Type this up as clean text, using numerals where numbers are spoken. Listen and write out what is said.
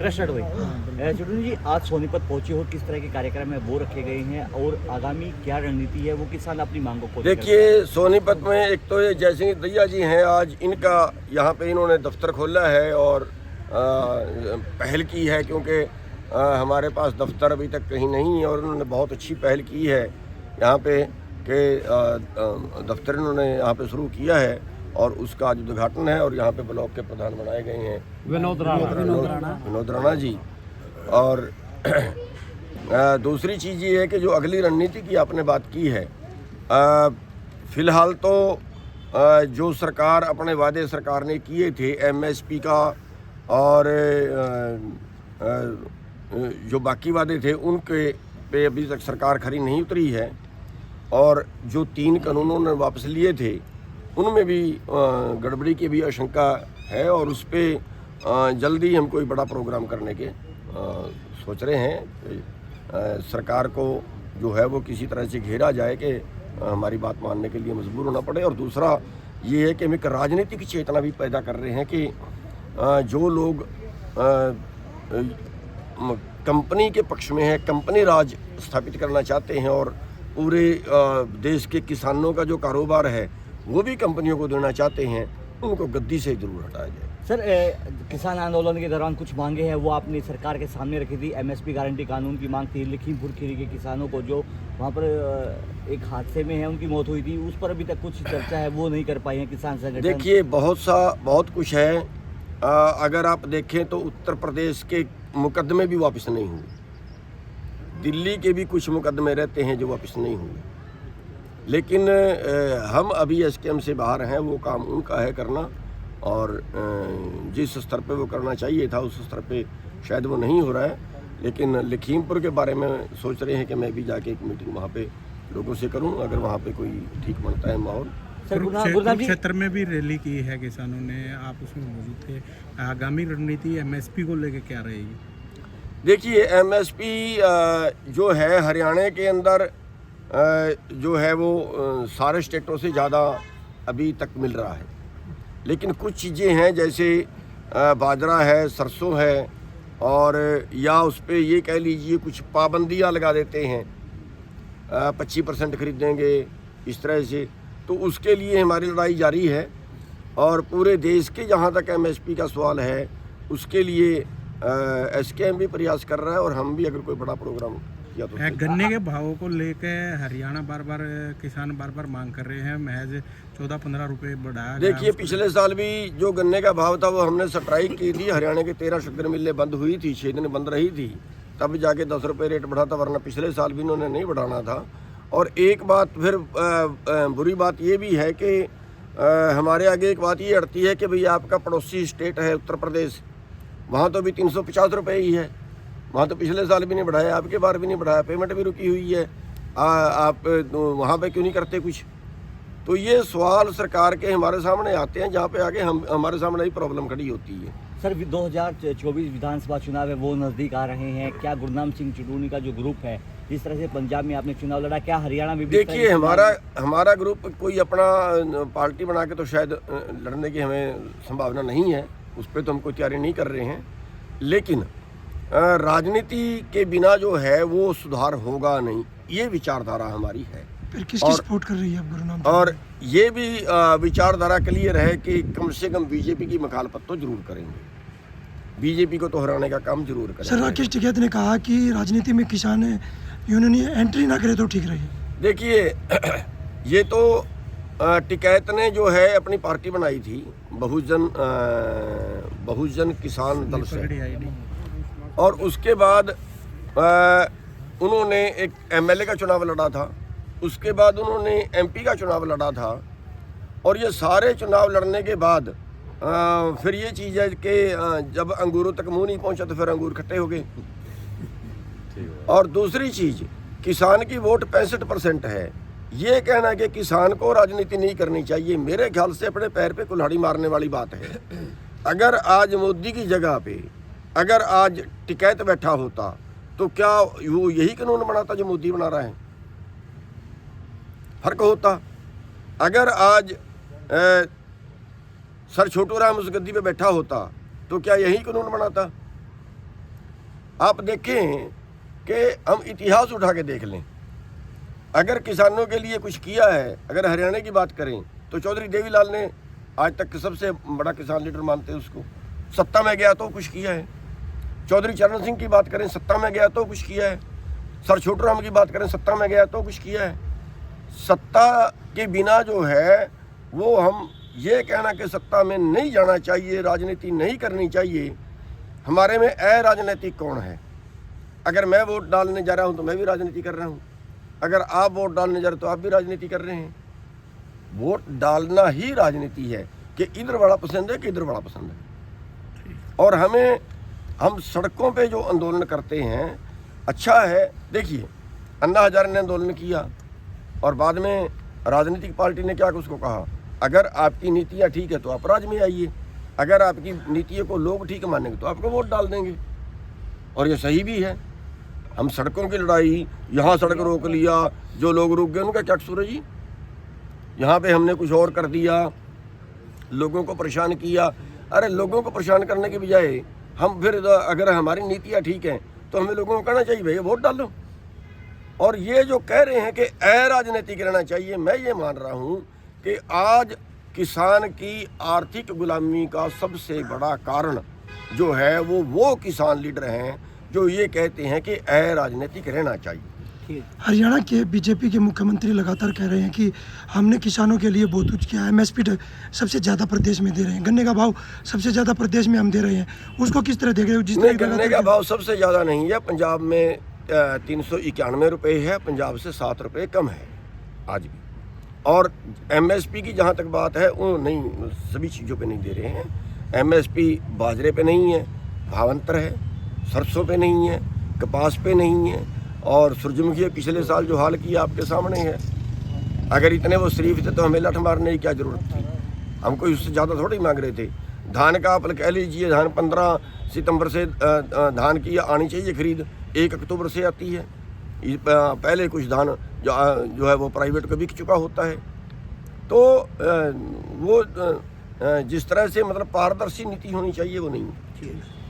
Crushed हुई। चुटू जी, आज सोनीपत पहुंचे हो, किस तरह के कार्यक्रम है वो रखे गए हैं और आगामी क्या रणनीति है वो किसान अपनी मांगों को? देखिए, सोनीपत में एक तो ये जयसिंह दैया जी हैं, आज इनका यहाँ पे इन्होंने दफ्तर खोला है और पहल की है, क्योंकि हमारे पास दफ्तर अभी तक कहीं नहीं है और उन्होंने बहुत अच्छी पहल की है यहाँ पे कि दफ्तर इन्होंने यहाँ पे शुरू किया है और उसका आज उद्घाटन है और यहाँ पे ब्लॉक के प्रधान बनाए गए हैं विनोद राणा जी। और दूसरी चीज़ ये है कि जो अगली रणनीति की आपने बात की है, फ़िलहाल तो जो सरकार अपने वादे सरकार ने किए थे एमएसपी का और जो बाकी वादे थे उनके पे अभी तक सरकार खरी नहीं उतरी है और जो 3 कानूनों ने वापस लिए थे उनमें भी गड़बड़ी की भी आशंका है और उस पर जल्दी हम कोई बड़ा प्रोग्राम करने के सोच रहे हैं। सरकार को जो है वो किसी तरह से घेरा जाए कि हमारी बात मानने के लिए मजबूर होना पड़े। और दूसरा ये है कि हम एक राजनीतिक चेतना भी पैदा कर रहे हैं कि जो लोग कंपनी के पक्ष में है, कंपनी राज स्थापित करना चाहते हैं और पूरे देश के किसानों का जो कारोबार है वो भी कंपनियों को देना चाहते हैं, उनको गद्दी से जरूर हटाया जाए। सर, किसान आंदोलन के दौरान कुछ मांगे हैं वो आपने सरकार के सामने रखी थी। एमएसपी गारंटी कानून की मांग थी, लखीमपुर खीरी के किसानों को जो वहाँ पर एक हादसे में है उनकी मौत हुई थी, उस पर अभी तक कुछ चर्चा है वो नहीं कर पाए हैं किसान संगठन। देखिए, बहुत कुछ है। अगर आप देखें तो उत्तर प्रदेश के मुकदमे भी वापस नहीं हुए, दिल्ली के भी कुछ मुकदमे रहते हैं जो वापस नहीं हुए, लेकिन हम अभी एसकेएम से बाहर हैं। वो काम उनका है करना और जिस स्तर पे वो करना चाहिए था उस स्तर पे शायद वो नहीं हो रहा है, लेकिन लखीमपुर के बारे में सोच रहे हैं कि मैं भी जाके एक मीटिंग वहाँ पे लोगों से करूँ, अगर वहाँ पे कोई ठीक बनता है माहौल। क्षेत्र में भी रैली की है किसानों ने, आप उसमें मौजूद थे। आगामी रणनीति एमएसपी को लेकर क्या रहेगी? देखिए, एमएसपी जो है हरियाणा के अंदर जो है वो सारे स्टेटों से ज़्यादा अभी तक मिल रहा है, लेकिन कुछ चीज़ें हैं जैसे बाजरा है, सरसों है, और या उस पर ये कह लीजिए कुछ पाबंदियाँ लगा देते हैं, 25% खरीदेंगे इस तरह से। तो उसके लिए हमारी लड़ाई जारी है और पूरे देश के जहाँ तक एमएसपी का सवाल है उसके लिए एसकेएम भी प्रयास कर रहा है और हम भी अगर कोई बड़ा प्रोग्राम किया तो। गन्ने के भावों को लेकर हरियाणा किसान बार बार मांग कर रहे हैं, महज 14-15 रुपये बढ़ाया। देखिए, पिछले साल भी जो गन्ने का भाव था वो हमने स्ट्राइक की थी, हरियाणा के 13 शुगर मिलें बंद हुई थी, 6 दिन बंद रही थी, तब जाके 10 रुपये रेट बढ़ा था, वरना पिछले साल भी इन्होंने नहीं बढ़ाना था। और एक बात फिर बुरी बात ये भी है कि हमारे आगे एक बात ये अड़ती है कि भाई आपका पड़ोसी स्टेट है उत्तर प्रदेश, वहाँ तो भी 350 रुपये ही है, वहाँ तो पिछले साल भी नहीं बढ़ाया, आपके बार भी नहीं बढ़ाया, पेमेंट भी रुकी हुई है, आप वहाँ पे क्यों नहीं करते कुछ? तो ये सवाल सरकार के हमारे सामने आते हैं जहाँ पे आगे हमारे सामने ही प्रॉब्लम खड़ी होती है। सर, 2024 विधानसभा चुनाव है वो नज़दीक आ रहे हैं, क्या गुरनाम सिंह चुटूनी का जो ग्रुप है, जिस तरह से पंजाब में आपने चुनाव लड़ा, क्या हरियाणा में भी? देखिए, हमारा ग्रुप कोई अपना पार्टी बना के तो शायद लड़ने की हमें संभावना नहीं है, उस पर तो हम कोई तैयारी नहीं कर रहे हैं, लेकिन राजनीति के बिना जो है वो सुधार होगा नहीं, ये विचारधारा हमारी है। फिर किसकी सपोर्ट कर रही है गुरुनाम? और ये भी विचारधारा क्लियर है कि कम से कम बीजेपी की मखालपत तो जरूर करेंगे, बीजेपी को तो हराने का काम जरूर करेंगे। सर, राकेश टिकैत ने कहा कि राजनीति में किसान यूनियन एंट्री ना करे तो ठीक रहे। देखिए, ये तो टिकैत ने जो है अपनी पार्टी बनाई थी बहुजन किसान दल से, और उसके बाद उन्होंने एक एमएलए का चुनाव लड़ा था, उसके बाद उन्होंने एमपी का चुनाव लड़ा था, और ये सारे चुनाव लड़ने के बाद फिर ये चीज़ है कि जब अंगूरों तक मुंह नहीं पहुंचा तो फिर अंगूर खट्टे हो गए। और दूसरी चीज़, किसान की वोट 65% है। ये कहना कि किसान को राजनीति नहीं करनी चाहिए, मेरे ख्याल से अपने पैर पे कुल्हाड़ी मारने वाली बात है। अगर आज मोदी की जगह पे अगर आज टिकैत बैठा होता तो क्या वो यही कानून बनाता जो मोदी बना रहा है? फर्क होता। अगर आज सर छोटू राम उस गद्दी पे बैठा होता तो क्या यही कानून बनाता? आप देखें कि हम इतिहास उठा के देख लें, अगर किसानों के लिए कुछ किया है, अगर हरियाणा की बात करें तो चौधरी देवीलाल ने आज तक सबसे बड़ा किसान लीडर मानते हैं उसको, सत्ता में गया तो कुछ किया है। चौधरी चरण सिंह की बात करें, सत्ता में गया तो कुछ किया है। सर छोटूराम की बात करें, सत्ता में गया तो कुछ किया है। सत्ता के बिना जो है वो हम ये कहना कि सत्ता में नहीं जाना चाहिए, राजनीति नहीं करनी चाहिए, हमारे में अराजनीतिक कौन है? अगर मैं वोट डालने जा रहा हूँ तो मैं भी राजनीति कर रहा हूँ, अगर आप वोट डालने जा रहे हो तो आप भी राजनीति कर रहे हैं। वोट डालना ही राजनीति है कि इधर बड़ा पसंद है कि इधर बड़ा पसंद है। और हम सड़कों पे जो आंदोलन करते हैं अच्छा है। देखिए अन्ना हजारे ने आंदोलन किया और बाद में राजनीतिक पार्टी ने क्या उसको कहा, अगर आपकी नीतियाँ ठीक है तो आप राज में आइए, अगर आपकी नीतियों को लोग ठीक मानेंगे तो आपको वोट डाल देंगे। और ये सही भी है। हम सड़कों की लड़ाई, यहाँ सड़क रोक लिया, जो लोग रुक गए उनका क्या कसूर है जी? यहाँ पे हमने कुछ और कर दिया, लोगों को परेशान किया। अरे लोगों को परेशान करने के बजाय हम फिर अगर हमारी नीतियाँ ठीक हैं तो हमें लोगों को कहना चाहिए भैया वोट डालो। और ये जो कह रहे हैं कि अराजनीतिक रहना चाहिए, मैं ये मान रहा हूँ कि आज किसान की आर्थिक गुलामी का सबसे बड़ा कारण जो है वो किसान लीडर हैं जो ये कहते हैं कि अराजनीतिक रहना चाहिए। हरियाणा के बीजेपी के मुख्यमंत्री लगातार कह रहे हैं कि हमने किसानों के लिए बहुत कुछ किया है, MSP सबसे ज़्यादा प्रदेश में दे रहे हैं, गन्ने का भाव सबसे ज़्यादा प्रदेश में हम दे रहे हैं, उसको किस तरह देख रहे हो? जिस तरह गन्ने का भाव सबसे ज़्यादा नहीं है, पंजाब में 391 रुपये है, पंजाब से 7 रुपये कम है आज भी। और MSP की जहाँ तक बात है वो नहीं, सभी चीज़ों पे नहीं दे रहे हैं। MSP बाजरे पे नहीं है, भावंतर है, सरसों पे नहीं है, कपास पे नहीं है, और सूरजमुखी पिछले साल जो हाल किया आपके सामने है। अगर इतने वो शरीफ थे तो हमें लठ मारने की क्या ज़रूरत थी? हम कोई उससे ज़्यादा थोड़ी मांग रहे थे। धान का आप कह लीजिए, धान 15 सितंबर से धान की आनी चाहिए खरीद, 1 अक्टूबर से आती है। पहले कुछ धान जो है वो प्राइवेट को बिक चुका होता है। तो वो जिस तरह से मतलब पारदर्शी नीति होनी चाहिए वो नहीं है।